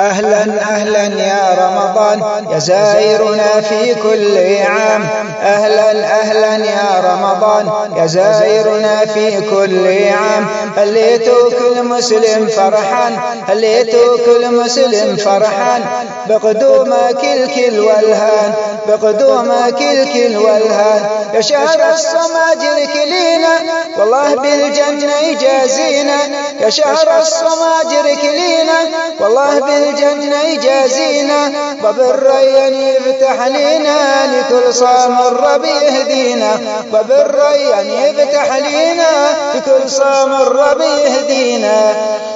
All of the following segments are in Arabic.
أهلا أهلا يا رمضان يا زائرنا في كل عام. أهلا أهلا يا رمضان يا زائرنا في كل عام. هليتوا كل مسلم فرحان، هليتوا كل مسلم فرحان بقدومك الكل والهان، بقدومك الكل والهان. يا شهر الصوم أجرك لينا والله بالجنة يجازينا، يا شهر الصوم أجرك لينا والله بالجنة يجازينا. باب الريان يفتح لينا لكل صام الرب يهدينا، باب الريان يفتح لينا لكل صام الرب يهدينا.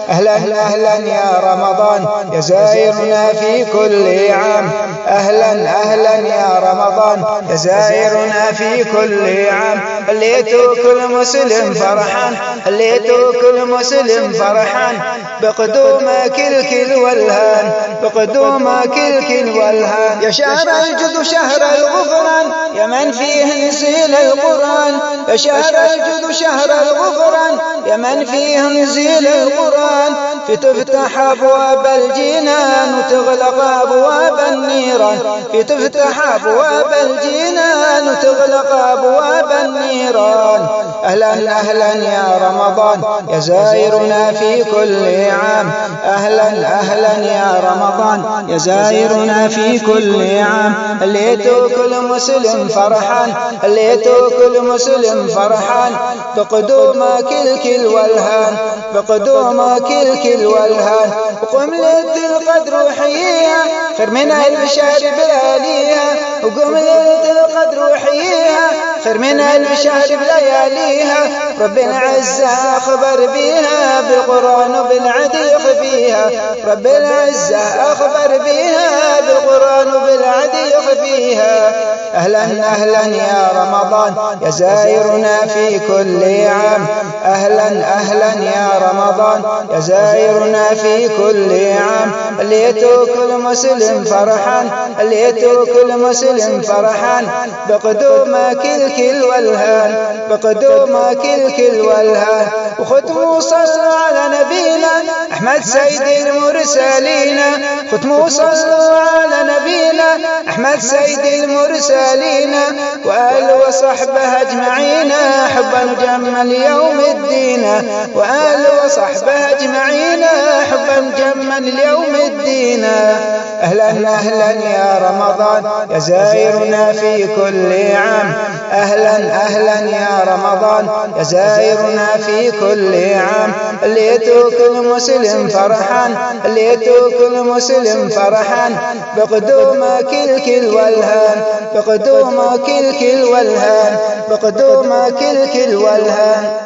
أهلا أهلا يا رمضان يا زائرنا في كل عام. أهلا أهلا يا رمضان يا زائرنا في كل عام. هليتوا كل مسلم فرحان، هليتوا كل مسلم فرحان بقدومك الكل والهان، بقدومك الكل والهان. يا شهر الجد وشهر الغفران يا من فيه نزيل القرآن، يا شهر الجد وشهر الغفران يا من فيه نزيل القرآن. فتفتح أبواب الجنان وتغلق أبواب النيران، فتفتح أبواب الجنان وتغلق أبواب النيران. أهلا أهلا يا رمضان يا زائرنا في كل عام. أهلا أهلا يا رمضان يا زائرنا في كل عام. هليتوا كل مسلم فرحان، هليتوا كل مسلم فرحان بقدومك الكل والهان، بقدومك الكل والهان. وقم ليلة القدر وحييها خير من ألف شهر بلياليها، وقم ليلة القدر وحييها خير من ألف شهر بلياليها. ربنا عزة أخبر بيها بالقرآن وبالعديق فيها، رب العزة أخبر بيها بالقرآن وبالعديق فيها. أهلا أهلا يا رمضان يا زائرنا في كل عام. أهلا أهلا يا رمضان يا زائرنا في كل عام. هليتوا كل مسلم فرحان، هليتوا كل مسلم فرحان بقدومك الكل والهان، بقدومك الكل والهان. وختموا صلوا على نبينا أحمد سيد المرسلين، ختموا صلوا على نبينا أحمد سيد المرسلين وآل وصحبه أجمعين حبا جم اليوم الدين، وآل وصحبه أجمعين حبا جم اليوم الدين. أهلا أهلا يا رمضان يا زائرنا في كل عام. أهلا أهلا يا رمضان يا زائرنا في كل عام. هليتوا كل مسلم فرحان، هليتوا كل مسلم فرحان بقدومك الكل والهان، بقدومك الكل والهان، بقدومك الكل والهان.